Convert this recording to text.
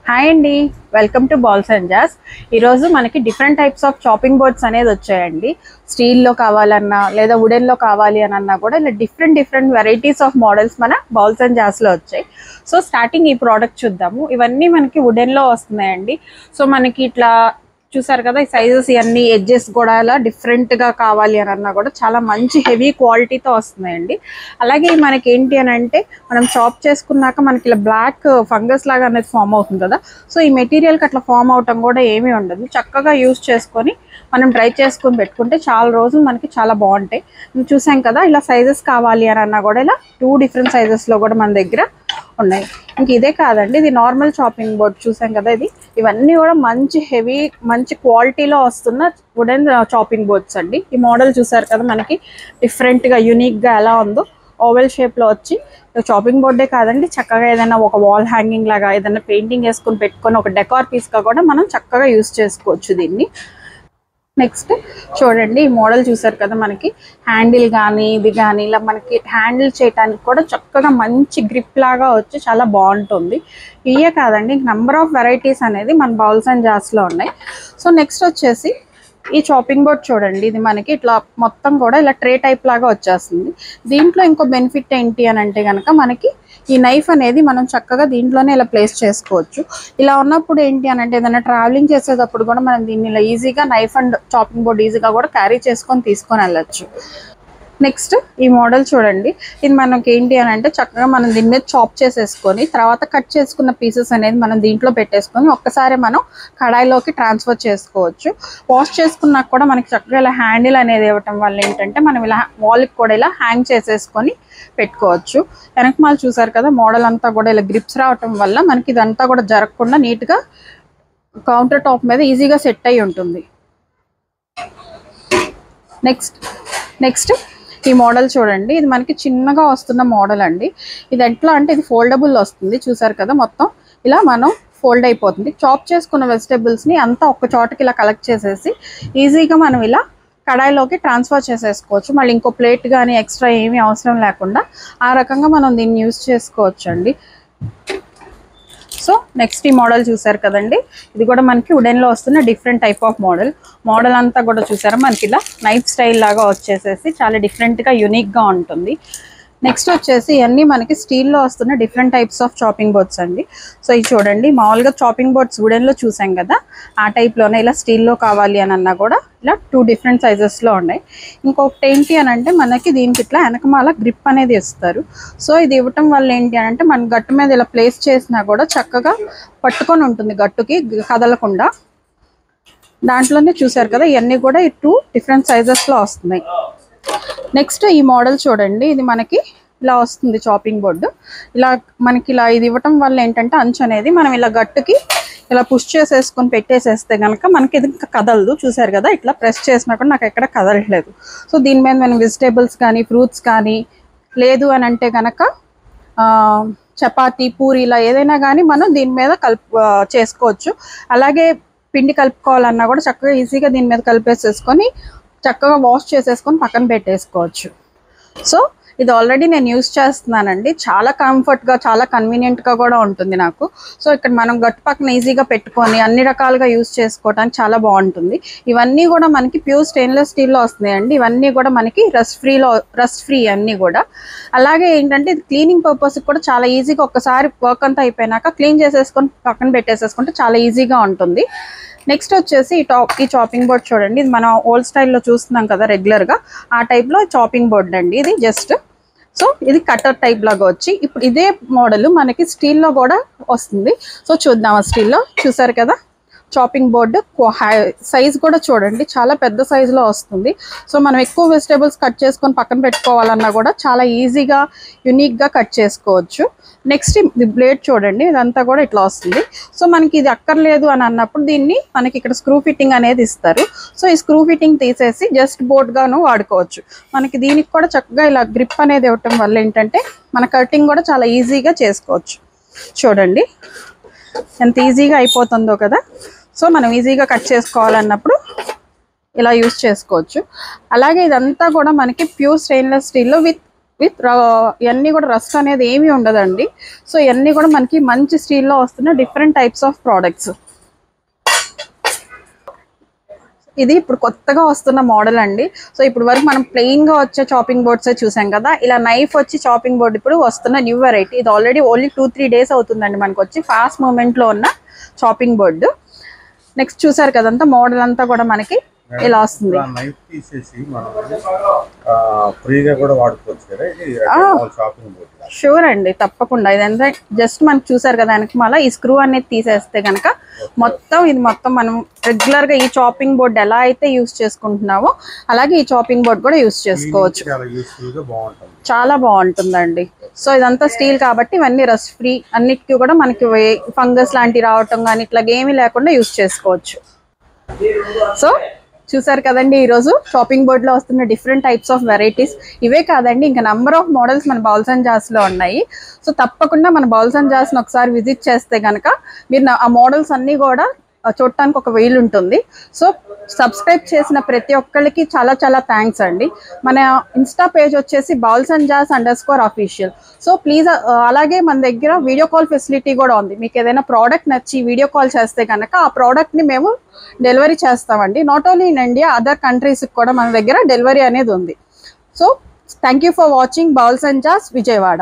Hi అండి, welcome to Bowls and జాస్. ఈరోజు మనకి different types of chopping boards అనేది వచ్చాయండి. స్టీల్లో కావాలన్నా లేదా వుడెన్లో కావాలి అని అన్నా కూడా ఇలా డిఫరెంట్ వెరైటీస్ ఆఫ్ మోడల్స్ మన బాల్స్ అండ్ జాస్లో వచ్చాయి. సో స్టార్టింగ్ ఈ ప్రోడక్ట్ చూద్దాము. ఇవన్నీ మనకి వుడెన్లో వస్తున్నాయండి. సో మనకి ఇట్లా చూసారు కదా, ఈ సైజెస్ ఇవన్నీ ఎడ్జెస్ కూడా ఇలా డిఫరెంట్గా కావాలి అని అన్నా కూడా చాలా మంచి హెవీ క్వాలిటీతో వస్తున్నాయండి. అలాగే మనకి ఏంటి అని అంటే మనం చాప్ చేసుకున్నాక మనకి ఇలా బ్లాక్ ఫంగస్ లాగా అనేది ఫామ్ అవుతుంది కదా. సో ఈ మెటీరియల్కి అట్లా ఫామ్ అవటం కూడా ఏమీ ఉండదు. చక్కగా యూజ్ చేసుకొని మనం డ్రై చేసుకొని పెట్టుకుంటే చాలా రోజులు మనకి చాలా బాగుంటాయి. చూసాం కదా, ఇలా సైజెస్ కావాలి అని అన్నా కూడా ఇలా 2 డిఫరెంట్ సైజెస్లో కూడా మన దగ్గర ఉన్నాయి. ఇంక ఇదే కాదండి, ఇది నార్మల్ చాపింగ్ బోర్డ్ చూసాం కదా. ఇవన్నీ కూడా మంచి హెవీ మంచి క్వాలిటీలో వస్తున్న వుడెన్ చాపింగ్ బోర్డ్స్ అండి. ఈ మోడల్ చూసారు కదా, మనకి డిఫరెంట్గా యూనిక్గా ఎలా ఉందో ఓవెల్ షేప్లో వచ్చి చాపింగ్ బోర్డే కాదండి, చక్కగా ఏదైనా ఒక వాల్ హ్యాంగింగ్ లాగా ఏదైనా పెయింటింగ్ వేసుకొని పెట్టుకొని ఒక డెకార్ పీస్గా కూడా మనం చక్కగా యూజ్ చేసుకోవచ్చు దీన్ని. నెక్స్ట్ చూడండి, ఈ మోడల్ చూసారు కదా, మనకి హ్యాండిల్ కానీ ఇది కానీ ఇలా మనకి హ్యాండిల్ చేయడానికి కూడా చక్కగా మంచి గ్రిప్ లాగా వచ్చి చాలా బాగుంటుంది. ఇవే కాదండి, నెంబర్ ఆఫ్ వెరైటీస్ అనేది మన బౌల్స్ అండ్ జార్స్లో ఉన్నాయి. సో నెక్స్ట్ వచ్చేసి ఈ చాపింగ్ బోర్డ్ చూడండి, ఇది మనకి ఇట్లా మొత్తం కూడా ఇలా ట్రే టైప్ లాగా వచ్చేస్తుంది. దీంట్లో ఇంకో బెనిఫిట్ ఏంటి అని అంటే కనుక మనకి ఈ నైఫ్ అనేది మనం చక్కగా దీంట్లోనే ఇలా ప్లేస్ చేసుకోవచ్చు. ఇలా ఉన్నప్పుడు ఏంటి అని అంటే ఏదైనా ట్రావెలింగ్ చేసేటప్పుడు కూడా మనం దీన్ని ఇలా ఈజీగా నైఫ్ అండ్ చాపింగ్ బోర్డ్ ఈజీగా కూడా క్యారీ తీసుకొని వెళ్ళచ్చు. నెక్స్ట్ ఈ మోడల్ చూడండి, ఇది మనకి ఏంటి అని అంటే చక్కగా మనం దీని మీద చాప్ చేసేసుకొని తర్వాత కట్ చేసుకున్న పీసెస్ అనేది మనం దీంట్లో పెట్టేసుకొని ఒక్కసారి మనం కడాయిలోకి ట్రాన్స్ఫర్ చేసుకోవచ్చు. వాష్ చేసుకున్నాక కూడా మనకి చక్కగా ఇలా హ్యాండిల్ అనేది ఇవ్వటం వల్ల ఏంటంటే మనం ఇలా వాల్కి కూడా ఇలా హ్యాంగ్ చేసేసుకొని పెట్టుకోవచ్చు. వెనకమాల చూసారు కదా, మోడల్ అంతా కూడా ఇలా గ్రిప్స్ రావటం వల్ల మనకి ఇదంతా కూడా జరగకుండా నీట్గా కౌంటర్ టాప్ మీద ఈజీగా సెట్ అయి ఉంటుంది. నెక్స్ట్ ఈ మోడల్ చూడండి, ఇది మనకి చిన్నగా వస్తున్న మోడల్ అండి. ఇది ఎట్లా అంటే ఇది ఫోల్డబుల్ వస్తుంది. చూసారు కదా, మొత్తం ఇలా మనం ఫోల్డ్ అయిపోతుంది. చాప్ చేసుకున్న వెజిటేబుల్స్ని అంతా ఒక చోటకి ఇలా కలెక్ట్ చేసేసి ఈజీగా మనం ఇలా కడాయిలోకి ట్రాన్స్ఫర్ చేసేసుకోవచ్చు. మళ్ళీ ఇంకో ప్లేట్ కానీ ఎక్స్ట్రా ఏమీ అవసరం లేకుండా ఆ రకంగా మనం దీన్ని యూజ్ చేసుకోవచ్చు అండి. సో నెక్స్ట్ ఈ మోడల్ చూసారు కదండి, ఇది కూడా మనకి వుడెన్లో వస్తున్న డిఫరెంట్ టైప్ ఆఫ్ మోడల్ అంతా కూడా చూసారా, మనకి ఇలా నైఫ్ స్టైల్ లాగా వచ్చేసేసి చాలా డిఫరెంట్గా యూనిక్గా ఉంటుంది. నెక్స్ట్ వచ్చేసి ఇవన్నీ మనకి స్టీల్లో వస్తున్న different types of chopping boards అండి. సో ఇది చూడండి, మామూలుగా చాపింగ్ బోర్డ్స్ వుడెన్లో చూసాం కదా, ఆ టైప్లోనే ఇలా స్టీల్లో కావాలి అని అన్నా కూడా ఇలా 2 డిఫరెంట్ సైజెస్లో ఉన్నాయి. ఇంకొకటి ఏంటి అని అంటే మనకి దీనికి ఇట్లా వెనకమాల గ్రిప్ అనేది ఇస్తారు. సో ఇది ఇవ్వటం వల్ల ఏంటి అని అంటే మన గట్టు మీద ఇలా ప్లేస్ చేసినా కూడా చక్కగా పట్టుకొని ఉంటుంది, గట్టుకి కదలకుండా. దాంట్లోనే చూసారు కదా, ఇవన్నీ కూడా ఈ 2 డిఫరెంట్ సైజెస్లో వస్తున్నాయి. నెక్స్ట్ ఈ మోడల్ చూడండి, ఇది మనకి ఇలా వస్తుంది చాపింగ్ బోర్డు. ఇలా మనకి ఇలా ఇది ఇవ్వటం వల్ల ఏంటంటే అంచు అనేది మనం ఇలా గట్టుకి ఇలా పుష్ చేసేసుకొని పెట్టేసేస్తే కనుక మనకి ఇది ఇంకా కదలదు. చూసారు కదా, ఇట్లా ప్రెస్ చేసినా కూడా నాకు ఎక్కడ కదలట్లేదు. సో దీని మీద మనం వెజిటేబుల్స్ కానీ ఫ్రూట్స్ కానీ లేదు అని అంటే కనుక చపాతీ పూరి ఇలా ఏదైనా కానీ మనం దీని మీద చేసుకోవచ్చు. అలాగే పిండి కలుపుకోవాలన్నా కూడా చక్కగా ఈజీగా దీని మీద కలిపేసేసుకొని చక్కగా వాష్ చేసేసుకొని పక్కన పెట్టేసుకోవచ్చు. సో ఇది ఆల్రెడీ నేను యూజ్ చేస్తున్నానండి. చాలా కంఫర్ట్గా చాలా కన్వీనియంట్గా కూడా ఉంటుంది నాకు. సో ఇక్కడ మనం గట్టు పక్కన ఈజీగా పెట్టుకొని అన్ని రకాలుగా యూజ్ చేసుకోవడానికి చాలా బాగుంటుంది. ఇవన్నీ కూడా మనకి ప్యూర్ స్టెయిన్లెస్ స్టీల్లో వస్తున్నాయండి. ఇవన్నీ కూడా మనకి రస్ట్ ఫ్రీ అన్నీ కూడా. అలాగే ఏంటంటే ఇది క్లీనింగ్ పర్పస్కి కూడా చాలా ఈజీగా ఒక్కసారి వర్క్ అంతా అయిపోయినాక క్లీన్ చేసేసుకొని పక్కన పెట్టేసేసుకుంటే చాలా ఈజీగా ఉంటుంది. నెక్స్ట్ వచ్చేసి ఈ చాపింగ్ బోర్డ్ చూడండి, ఇది మనం ఓల్డ్ స్టైల్లో చూస్తున్నాం కదా రెగ్యులర్గా, ఆ టైప్లో చాపింగ్ బోర్డ్ అండి ఇది జస్ట్. సో ఇది కట్టర్ టైప్ లాగా వచ్చి ఇప్పుడు ఇదే మోడల్ మనకి స్టీల్లో కూడా వస్తుంది. సో చూద్దాం, స్టీల్లో చూసారు కదా చాపింగ్ బోర్డు సైజ్ కూడా చూడండి, చాలా పెద్ద సైజులో వస్తుంది. సో మనం ఎక్కువ వెజిటేబుల్స్ కట్ చేసుకొని పక్కన పెట్టుకోవాలన్నా కూడా చాలా ఈజీగా యూనిక్గా కట్ చేసుకోవచ్చు. నెక్స్ట్ ఇది బ్లేడ్ చూడండి, ఇదంతా కూడా ఇట్లా వస్తుంది. సో మనకి ఇది అక్కర్లేదు అని అన్నప్పుడు దీన్ని మనకి ఇక్కడ స్క్రూ ఫిట్టింగ్ అనేది ఇస్తారు. సో ఈ స్క్రూ ఫిట్టింగ్ తీసేసి జస్ట్ బోర్డ్గాను వాడుకోవచ్చు. మనకి దీనికి కూడా చక్కగా ఇలా గ్రిప్ అనేది ఇవ్వటం వల్ల ఏంటంటే మన కటింగ్ కూడా చాలా ఈజీగా చేసుకోవచ్చు. చూడండి ఎంత ఈజీగా అయిపోతుందో కదా. సో మనం ఈజీగా కట్ చేసుకోవాలన్నప్పుడు ఇలా యూజ్ చేసుకోవచ్చు. అలాగే ఇదంతా కూడా మనకి ప్యూర్ స్టెయిన్లెస్ స్టీల్లో విత్ విత్ ఇవన్నీ కూడా రస్ట్ అనేది ఏమీ ఉండదండి. సో ఇవన్నీ కూడా మనకి మంచి స్టీల్లో వస్తున్న డిఫరెంట్ టైప్స్ ఆఫ్ ప్రోడక్ట్స్. ఇది ఇప్పుడు కొత్తగా వస్తున్న మోడల్ అండి. సో ఇప్పుడు వరకు మనం ప్లెయిన్ గా వచ్చే చాపింగ్ బోర్డ్స్ చూసాం కదా, ఇలా నైఫ్ వచ్చి చాపింగ్ బోర్డ్ ఇప్పుడు వస్తున్న న్యూ వెరైటీ. ఇది ఆల్రెడీ ఓన్లీ 2-3 days అవుతుందండి మనకు వచ్చి, ఫాస్ట్ మూమెంట్ లో ఉన్న చాపింగ్ బోర్డు. నెక్స్ట్ చూసారు కదంతా మోడల్ అంతా కూడా మనకి ఇలా వస్తుంది. షూర్ అండి, తప్పకుండా. ఇదంతా జస్ట్ మనకు చూసారు కదా వెనక మళ్ళీ ఈ స్క్రూ అనేది తీసేస్తే కనుక మొత్తం ఇది మొత్తం మనం రెగ్యులర్ గా ఈ చాపింగ్ బోర్డ్ ఎలా అయితే యూస్ చేసుకుంటున్నామో అలాగే ఈ చాపింగ్ బోర్డ్ కూడా యూస్ చేసుకోవచ్చు. చాలా బాగుంటుందండి. సో ఇదంతా స్టీల్ కాబట్టి ఇవన్నీ రస్ట్ ఫ్రీ, అన్నిటికీ కూడా మనకి ఫంగస్ లాంటివి రావటం కానీ ఇట్లా ఏమీ లేకుండా యూస్ చేసుకోవచ్చు. సో చూసారు కదండి ఈరోజు చాపింగ్ బోర్డ్ లో వస్తున్న డిఫరెంట్ టైప్స్ ఆఫ్ వెరైటీస్. ఇవే కాదండి, ఇంకా నెంబర్ ఆఫ్ మోడల్స్ మన బౌల్స్ అండ్ జార్స్ లో ఉన్నాయి. సో తప్పకుండా మన బౌల్స్ అండ్ జార్స్ ని ఒకసారి విజిట్ చేస్తే కనుక మీరు ఆ మోడల్స్ అన్ని కూడా చూడటానికి ఒక వీలు ఉంటుంది. సో సబ్స్క్రైబ్ చేసిన ప్రతి ఒక్కరికి చాలా చాలా థ్యాంక్స్ అండి. మన ఇన్స్టా పేజ్ వచ్చేసి balsanjars_official. సో ప్లీజ్ అలాగే మన దగ్గర వీడియో కాల్ ఫెసిలిటీ కూడా ఉంది. మీకు ఏదైనా ప్రోడక్ట్ నచ్చి వీడియో కాల్ చేస్తే కనుక ఆ ప్రోడక్ట్ని మేము డెలివరీ చేస్తామండి. Not only in India, other కంట్రీస్కి కూడా మన దగ్గర డెలివరీ అనేది ఉంది. So thank you for watching bowls and jars Vijayawada.